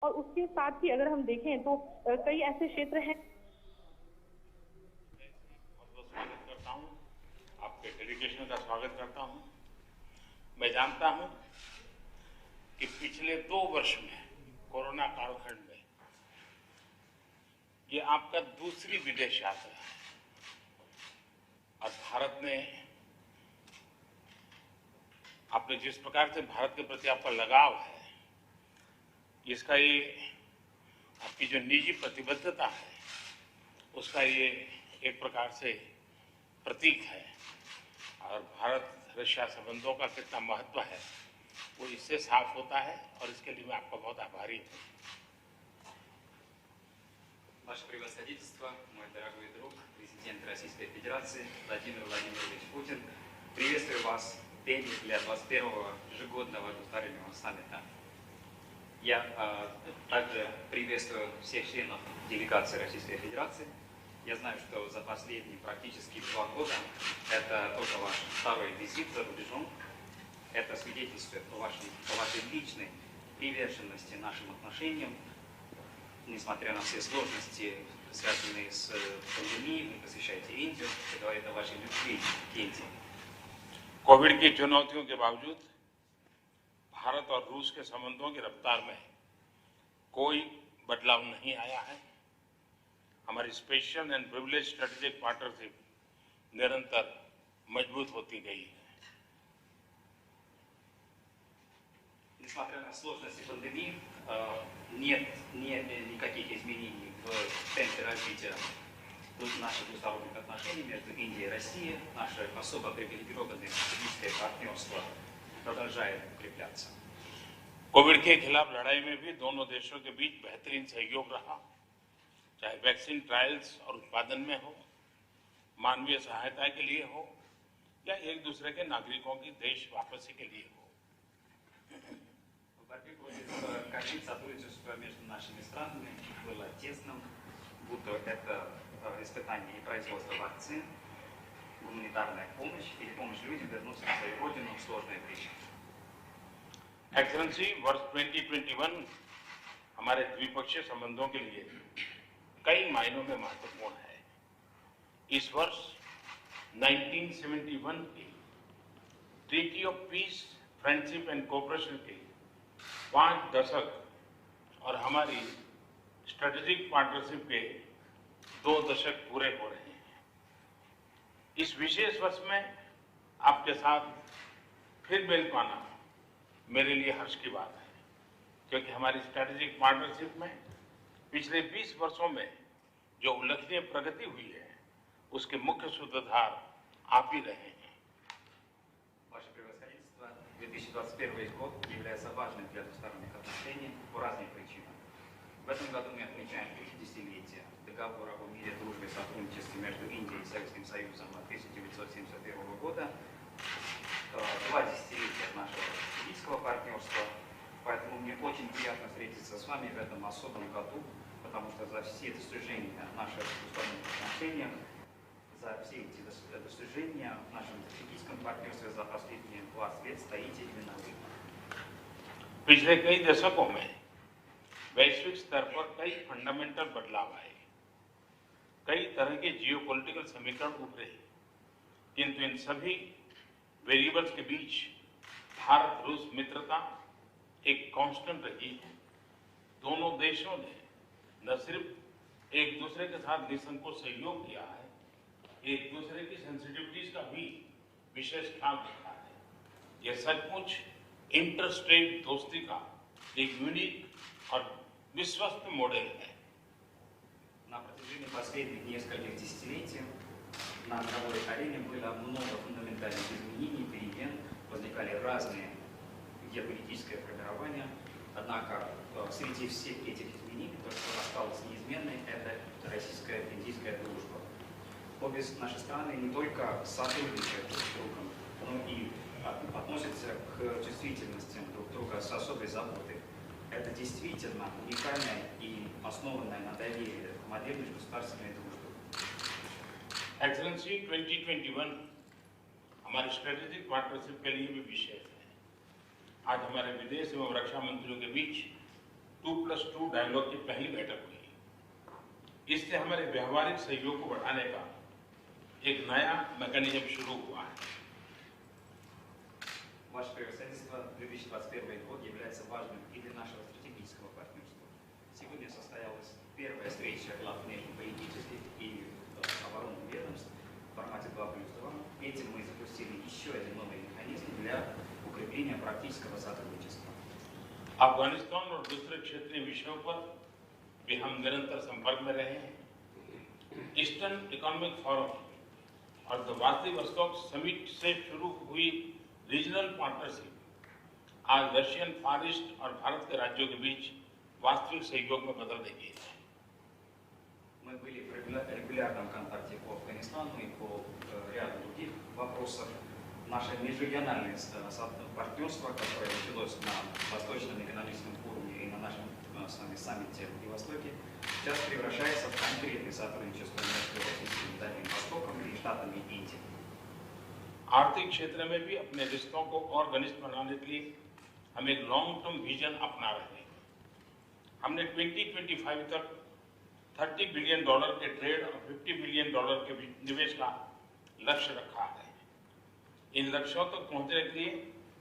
और उसके साथ ही अगर हम देखें तो कई ऐसे क्षेत्र हैं। बहुत बहुत स्वागत करता हूँ, आपके डेलीगेशन का स्वागत करता हूँ। मैं जानता हूँ कि पिछले 2 वर्ष में कोरोना कालखंड में ये आपका दूसरी विदेश यात्रा है और भारत ने आपने जिस प्रकार से भारत के प्रति आपका लगाव है, इसका ये आपकी जो निजी प्रतिबद्धता है उसका ये एक प्रकार से प्रतीक है। और भारत रशिया संबंधों का कितना महत्व है वो इससे साफ होता है और इसके लिए मैं आपका बहुत आभारी हूँ। Ваше превосходительство, мой дорогой друг, президент Российской Федерации Владимир Владимирович Путин, приветствую вас в Дели для 21-го ежегодного двустороннего саммита. Я также приветствую всех членов делегации Российской Федерации. Я знаю, что за последние практически 2 года это только ваш второй визит за рубежом. Это свидетельствует о вашей личной приверженности нашим отношениям. Несмотря на все сложности, связанные с пандемией, вы посещаете Индию, это говорит о вашей любви к Индии. कोविड की चुनौतियों के बावजूद भारत और रूस के संबंधों की रफ्तार में कोई बदलाव नहीं आया है। हमारी special and privilege strategic partnership निरंतर मजबूत होती गई है। Несмотря на сложности пандемии, нет никаких изменений в темпе развития наших двусторонних отношений между Индией и Россией. Наше особо привилегированное стратегическое партнерство продолжает укрепляться. कोविड के खिलाफ लड़ाई में भी दोनों देशों के बीच बेहतरीन सहयोग रहा, चाहे वैक्सीन ट्रायल्स और उत्पादन में हो, मानवीय सहायता के लिए हो या एक दूसरे के नागरिकों की देश वापसी के लिए हो। В борьбе против ковид сотрудничество между нашими странами было тесным, будто это испытание и производство вакцин, гуманитарная помощь или помощь людям вернуться на свою родину в сложное время. एक्सेलेंसी, वर्ष 2021 हमारे द्विपक्षीय संबंधों के लिए कई मायनों में महत्वपूर्ण है। इस वर्ष 1971 की treaty of peace, friendship and cooperation के 5 दशक और हमारी स्ट्रेटेजिक पार्टनरशिप के 2 दशक पूरे हो रहे हैं। इस विशेष वर्ष में आपके साथ फिर मिल पाना मेरे लिए हर्ष की बात है, क्योंकि हमारी स्ट्रेटेजिक पार्टनरशिप में पिछले 20 वर्षों में जो उल्लेखनीय प्रगति हुई है उसके मुख्य सूत्रधार आप ही रहे हैं। Ваше превосходительство, 2021 год является важным для двусторонних отношений по разным причинам. В этом году мы отмечаем 50-летие договора о мире, дружбе и сотрудничестве между Индией и Советским Союзом от 1971 года, 2 десятилетия нашего стратегического партнерства. Поэтому мне очень приятно встретиться с вами в этом особом году, потому что за все достижения наших двусторонних отношениях, за все эти достижения в нашем стратегическом партнерстве за последние 20 лет стоите именно вы. पिछले कई दशकों में वैश्विक स्तर पर कई फंडामेंटल बदलाव आए, कई तरह के जियोपॉलिटिकल समीकरण उभरे, किंतु इन सभी वेरिएबल्स के बीच भारत रूस मित्रता एक कांस्टेंट रही है। दोनों देशों ने न सिर्फ एक दूसरे के साथ निसंकोच सहयोग किया है, एक दूसरे की सेंसिटिविटीज का भी विशेष ख्याल रखा है। यह सचमुच इंटरस्टेट दोस्ती का एक यूनिक और विश्वस्त मॉडल है। На протяжении последних нескольких десятилетий на мировой арене было много фундаментальных изменений, перемен, возникали разные геополитические формирования. Однако среди всех этих изменений то, что осталось неизменной, это российско-индийская дружба. Обе наши страны не только сотрудничают друг с другом, но и относятся к чувствительностям друг друга с особой заботой. Это действительно уникальная и основанная на доверии модель межгосударственной дружбы. एक्सेलेंसी, 2021 हमारे स्ट्रेटेजिक पार्टनरशिप के लिए भी विशेष है। आज हमारे विदेश एवं रक्षा मंत्रियों के बीच 2+2 डायलॉग की पहली बैठक हुई। इससे हमारे व्यवहारिक सहयोग को बढ़ाने का एक नया मैकेनिज्म शुरू हुआ है। Ваше превосходительство, 2021 год является важным и для нашего стратегического партнерства. Сегодня состоялась первая встреча глав внешнеполитических и оборонных ведомств в формате 2+2. Этим мы запустили еще один новый механизм для укрепления практического сотрудничества. अफगानिस्तान और दूसरे क्षेत्रीय विषयों पर भी हम निरंतर संपर्क में रहे हैं। ईस्टर्न इकोनॉमिक फोरम और द व्लादिवोस्तोक समिट से शुरू हुई रीजनल पार्टनरशिप आज रशियन फार ईस्ट और भारत के राज्यों के बीच वास्तविक सहयोग में बदल रही है। Мы были в регулярном контакте по Афганистану и по ряду других вопросов. Наше межрегиональное партнерство, которое началось на Восточном экономическом форуме и на нашем с вами саммите в Владивостоке, сейчас превращается в конкретное сотрудничество между Российским и Дальним Востоком и Штатами Индии. आर्थिक क्षेत्र में भी अपने रिश्तों को और घनिष्ठ बनाने के लिए हम एक लॉन्ग टर्म विजन अपना रहे हैं। हमने 2025 तक $30 बिलियन के ट्रेड और $50 बिलियन के निवेश का लक्ष्य रखा है। इन लक्ष्यों तक पहुंचने के लिए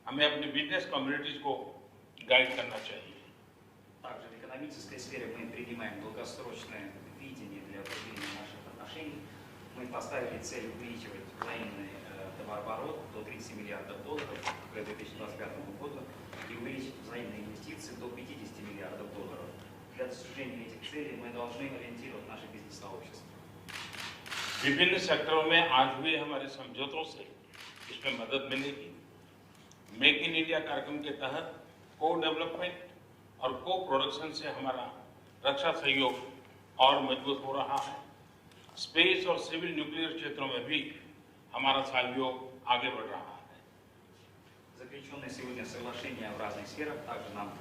हमें अपनी बिजनेस कम्युनिटीज को गाइड करना चाहिए। Также в экономической сфере мы принимаем долгосрочное видение для укрепления наших отношений. Мы поставили цель увеличивать взаимный товарооборот до $30 миллиардов к 2025 году и увеличить взаимные инвестиции до $50 миллиардов. Для достижения этих целей мы должны ориентировать наше бизнес-сообщество. विभिन्न सेक्टरों में आज हुए हमारे समझौतों से इसमें मदद मिलेगी। मेक इन इंडिया कार्यक्रम के तहत को डेवलपमेंट और को प्रोडक्शन से हमारा रक्षा सहयोग और मजबूत हो रहा है। स्पेस और सिविल न्यूक्लियर क्षेत्रों में भी हमारा सहयोग आगे बढ़ रहा है। Заключенные сегодня соглашения в разных сферах также нам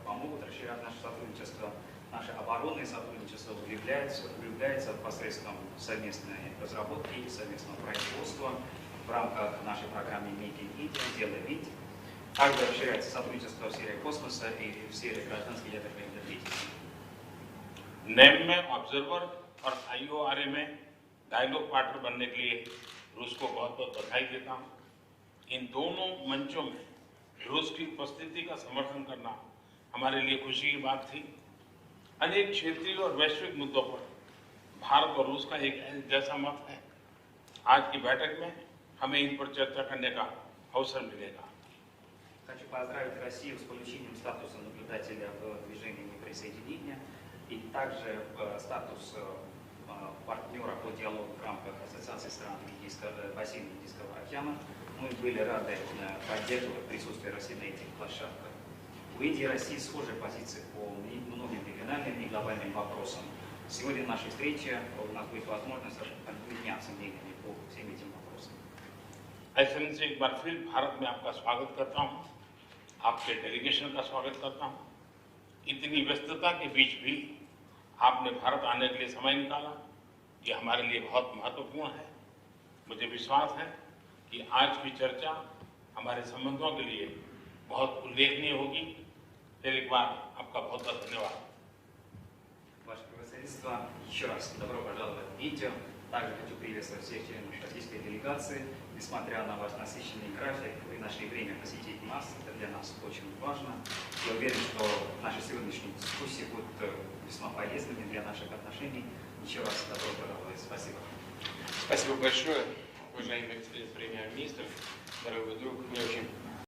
помогут расширять наше сотрудничество. Наше оборонное сотрудничество углубляется посредством совместной разработки и совместного производства в рамках нашей программы Make in India, Делай в Индии. Также расширяется сотрудничество в сфере космоса и в сфере гражданской ядерной энергетики. नेम में ऑब्जर्वर और IORA में डायलॉग पार्टनर बनने के लिए रूस को बहुत बहुत बधाई देता हूँ। इन दोनों मंचों में रूस की उपस्थिति का समर्थन करना हमारे लिए खुशी की बात थी। अनेक क्षेत्रीय और वैश्विक मुद्दों पर भारत और रूस का एक जैसा मत है। आज की बैठक में हमें इन पर चर्चा करने का अवसर मिलेगा। Хочу поздравить Россию с получением статуса наблюдателя в движении неприсоединения и также статус партнера по диалогу в рамках Ассоциации стран бассейна Индийского океана. Мы были рады поддерживать присутствие России на этих площадках. У Индии и России схожие позиции по многим региональным и глобальным вопросам. Сегодня в нашей встрече у нас будет возможность обменяться мнениями по всем этим вопросам. ऐसे से एक बार फिर भारत में आपका स्वागत करता हूँ, आपके डेलीगेशन का स्वागत करता हूँ। इतनी व्यस्तता के बीच भी आपने भारत आने के लिए समय निकाला, ये हमारे लिए बहुत महत्वपूर्ण है। मुझे विश्वास है कि आज की चर्चा हमारे संबंधों के लिए बहुत उल्लेखनीय होगी। फिर एक बार आपका बहुत बहुत धन्यवाद। Ваше превосходительство, еще раз добро пожаловать в Индию. Также хочу приветствовать всех членов российской делегации. Несмотря на ваш насыщенный график, вы нашли время посетить нас. Это для нас очень важно. Я уверен, что наши сегодняшние дискуссии будут весьма полезными для наших отношений. Еще раз добро пожаловать. Спасибо. Спасибо большое, уважаемый премьер-министр, дорогой друг. Мне очень